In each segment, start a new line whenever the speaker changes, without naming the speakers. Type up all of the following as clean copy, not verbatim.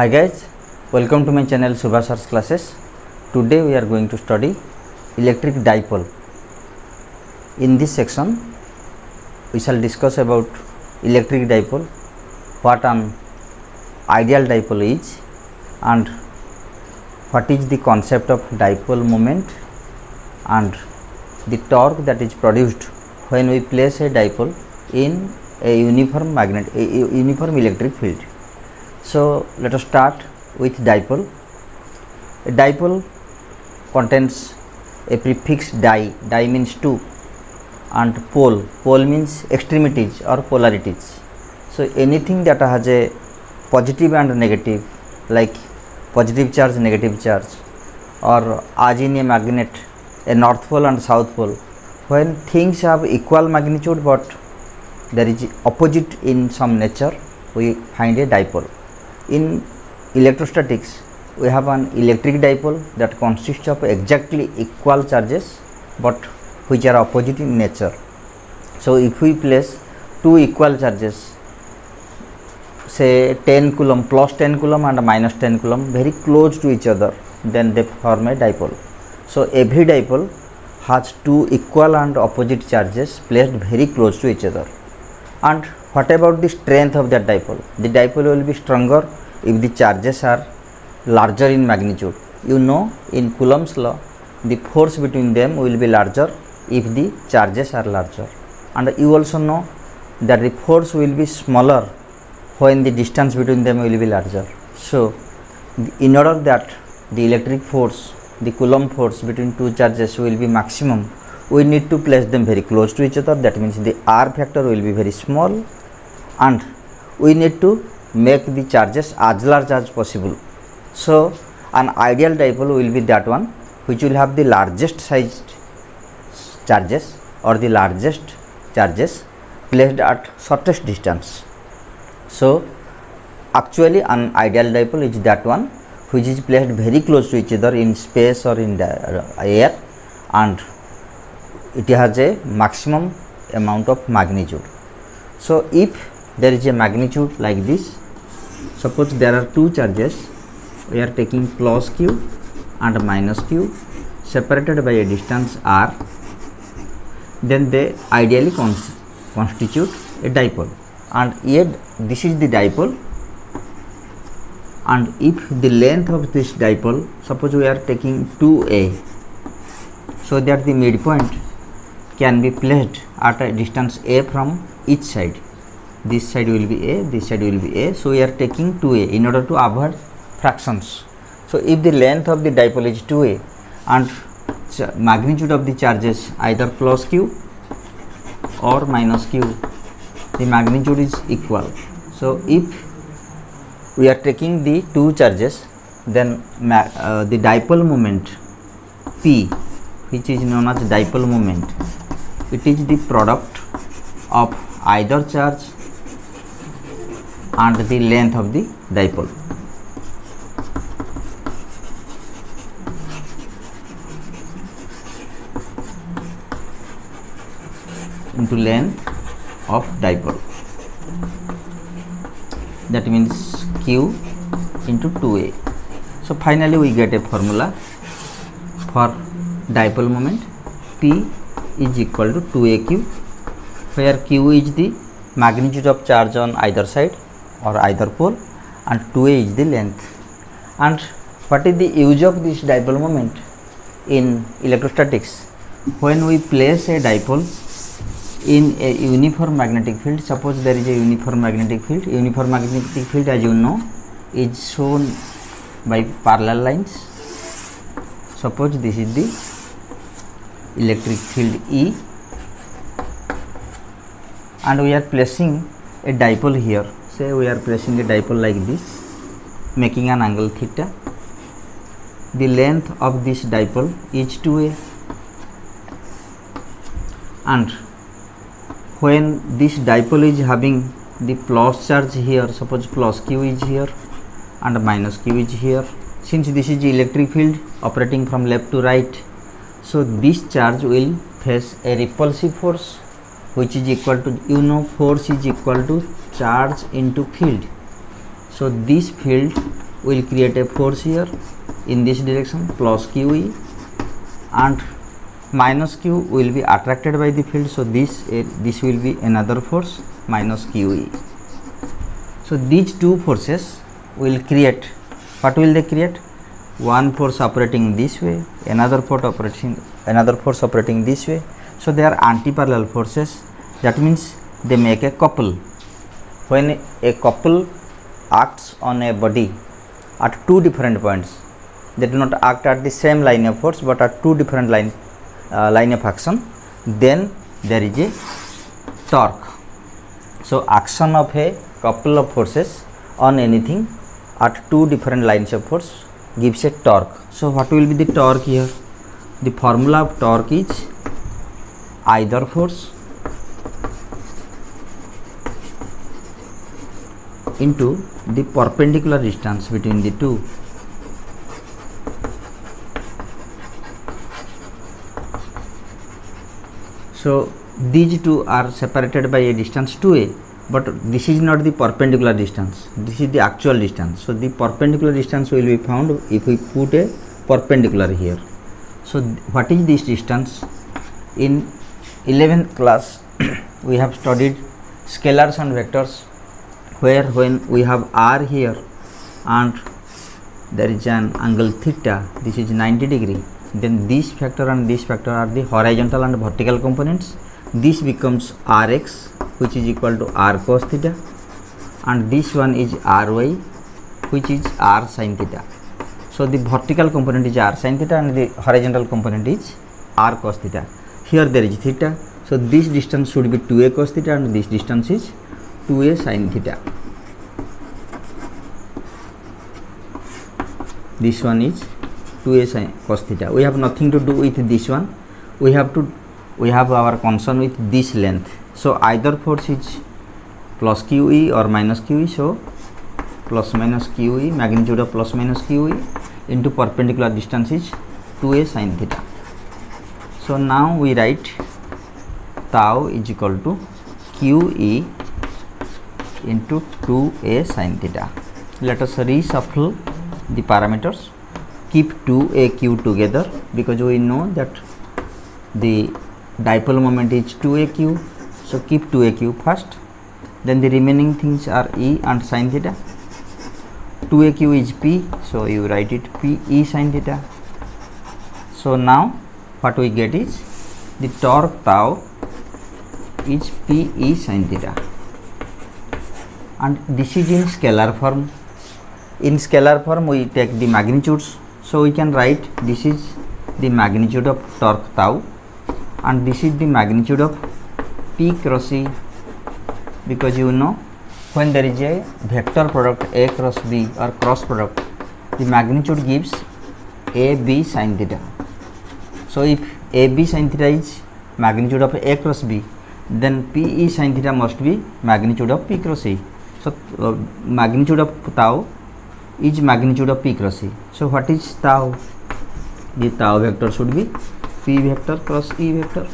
Hi guys, welcome to my channel Subhashar's classes. Today we are going to study electric dipole. In this section we shall discuss about electric dipole, what an ideal dipole is and what is the concept of dipole moment and the torque that is produced when we place a dipole in a uniform electric field. So let us start with dipole. A dipole contains a prefix di. Di means two, and pole. Pole means extremities or polarities. So anything that has a positive and negative, like positive charge, negative charge, or as in a magnet, a north pole and south pole. When things have equal magnitude but there is opposite in some nature, we find a dipole. In electrostatics, we have an electric dipole that consists of exactly equal charges but which are opposite in nature. So if we place two equal charges, say 10 coulomb, plus 10 coulomb and minus 10 coulomb, very close to each other, then they form a dipole. So every dipole has two equal and opposite charges placed very close to each other. And what about the strength of that dipole? The dipole will be stronger if the charges are larger in magnitude. You know, in Coulomb's law, the force between them will be larger if the charges are larger. And you also know that the force will be smaller when the distance between them will be larger. So in order that the electric force, the Coulomb force between two charges will be maximum, we need to place them very close to each other. That means the R factor will be very small, and we need to make the charges as large as possible. So an ideal dipole will be that one which will have the largest sized charges or the largest charges placed at shortest distance. So actually an ideal dipole is that one which is placed very close to each other in space or in the air, and it has a maximum amount of magnitude. So if there is a magnitude like this, suppose there are two charges, we are taking plus q and minus q separated by a distance r, then they ideally constitute a dipole. And yet this is the dipole, and if the length of this dipole, suppose we are taking 2a, so that the midpoint can be placed at a distance a from each side. This side will be a, this side will be a, so we are taking 2a in order to avoid fractions. So if the length of the dipole is 2a and magnitude of the charges either plus q or minus q, the magnitude is equal. So if we are taking the two charges, then the dipole moment P, which is known as dipole moment, it is the product of either charge and the length of the dipole. Into length of dipole, that means q into 2a. So finally we get a formula for dipole moment. P is equal to 2aq, where q is the magnitude of charge on either side or either pole and 2a is the length. And what is the use of this dipole moment in electrostatics? When we place a dipole in a uniform magnetic field, suppose there is a uniform magnetic field. Uniform magnetic field, as you know, is shown by parallel lines. Suppose this is the electric field E, and we are placing a dipole here. Say we are placing a dipole like this, making an angle theta. The length of this dipole is 2a, and when this dipole is having the plus charge here, suppose plus q is here and minus q is here, since this is the electric field operating from left to right, so this charge will face a repulsive force which is equal to, you know, force is equal to charge into field. So this field will create a force here in this direction plus QE, and minus Q will be attracted by the field, so this will be another force minus QE. So these two forces will create, what will they create? One force operating this way, another force operating this way. So they are anti-parallel forces. That means they make a couple. When a couple acts on a body at two different points, they do not act at the same line of force but at two different line of action, then there is a torque. So action of a couple of forces on anything at two different lines of force gives a torque. So what will be the torque here? The formula of torque is either force into the perpendicular distance between the two. So these two are separated by a distance 2a, but this is not the perpendicular distance, this is the actual distance. So the perpendicular distance will be found if we put a perpendicular here. So what is this distance? In 11th class we have studied scalars and vectors, where when we have r here and there is an angle theta, this is 90 degree, then this factor and this factor are the horizontal and vertical components. This becomes rx, which is equal to r cos theta, and this one is ry, which is r sin theta. So the vertical component is r sin theta and the horizontal component is r cos theta. Here there is theta, so this distance should be 2a cos theta and this distance is 2a sin theta. This one is 2a sin cos theta. We have nothing to do with this one. We have our concern with this length. So either force is plus QE or minus QE. So plus minus QE, magnitude of plus minus QE into perpendicular distance is 2a sin theta. So now we write tau is equal to QE into 2a sin theta. Let us reshuffle the parameters. Keep 2aq together because we know that the dipole moment is 2aq. So keep 2aq first, then the remaining things are E and sin theta. 2aq is P, so you write it P E sin theta. So now what we get is the torque tau is P E sin theta, and this is in scalar form. In scalar form we take the magnitudes, so we can write this is the magnitude of torque tau and this is the magnitude of P cross E, because you know when there is a vector product A cross B or cross product, the magnitude gives AB sin theta. So if AB sin theta is magnitude of A cross B, then PE sin theta must be magnitude of P cross E. So magnitude of tau is magnitude of P cross E. So what is tau? The tau vector should be P vector cross E vector.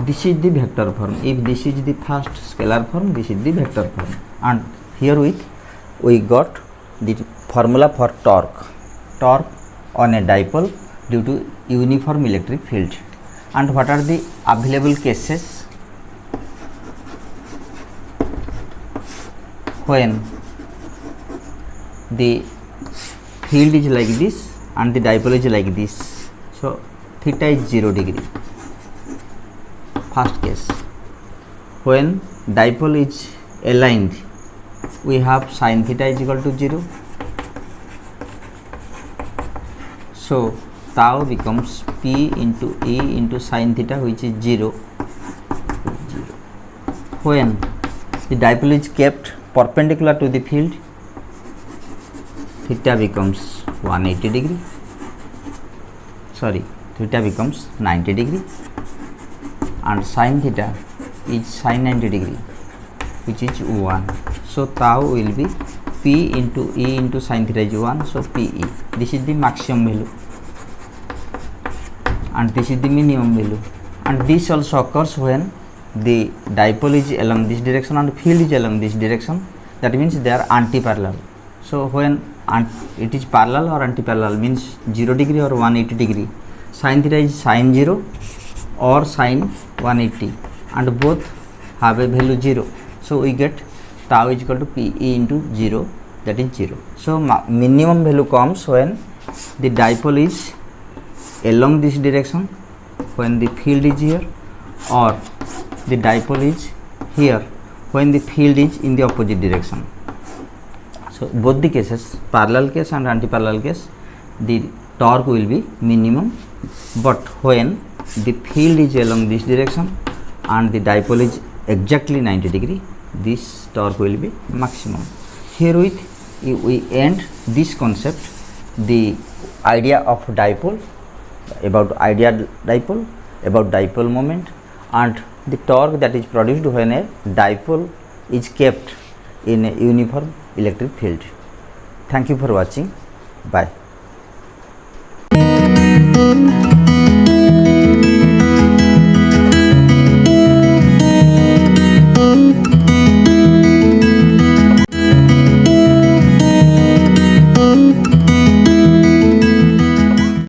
This is the vector form. If this is the first scalar form, this is the vector form. And herewith we got the formula for torque. Torque on a dipole due to uniform electric field. And what are the available cases when the field is like this and the dipole is like this? So theta is 0 degree. First case, when dipole is aligned, we have sin theta is equal to 0. So tau becomes P into E into sin theta, which is 0. When the dipole is kept perpendicular to the field, theta becomes 180 degree. Sorry, theta becomes 90 degree. And sin theta is sin 90 degree, which is 1. So tau will be P into E into sin theta is 1, so PE. This is the maximum value and this is the minimum value. And this also occurs when the dipole is along this direction and field is along this direction. That means they are anti-parallel. So when and it is parallel or anti-parallel, means 0 degree or 180 degree. Sin theta is sin 0 or sin 180, and both have a value 0. So we get tau is equal to Pe into 0, that is 0. So minimum value comes when the dipole is along this direction, when the field is here, or the dipole is here when the field is in the opposite direction. So both the cases, parallel case and anti-parallel case, the torque will be minimum, but when the field is along this direction and the dipole is exactly 90 degree, this torque will be maximum. Herewith we end this concept, the idea of dipole, about dipole moment, and the torque that is produced when a dipole is kept in a uniform electric field. Thank you for watching. Bye.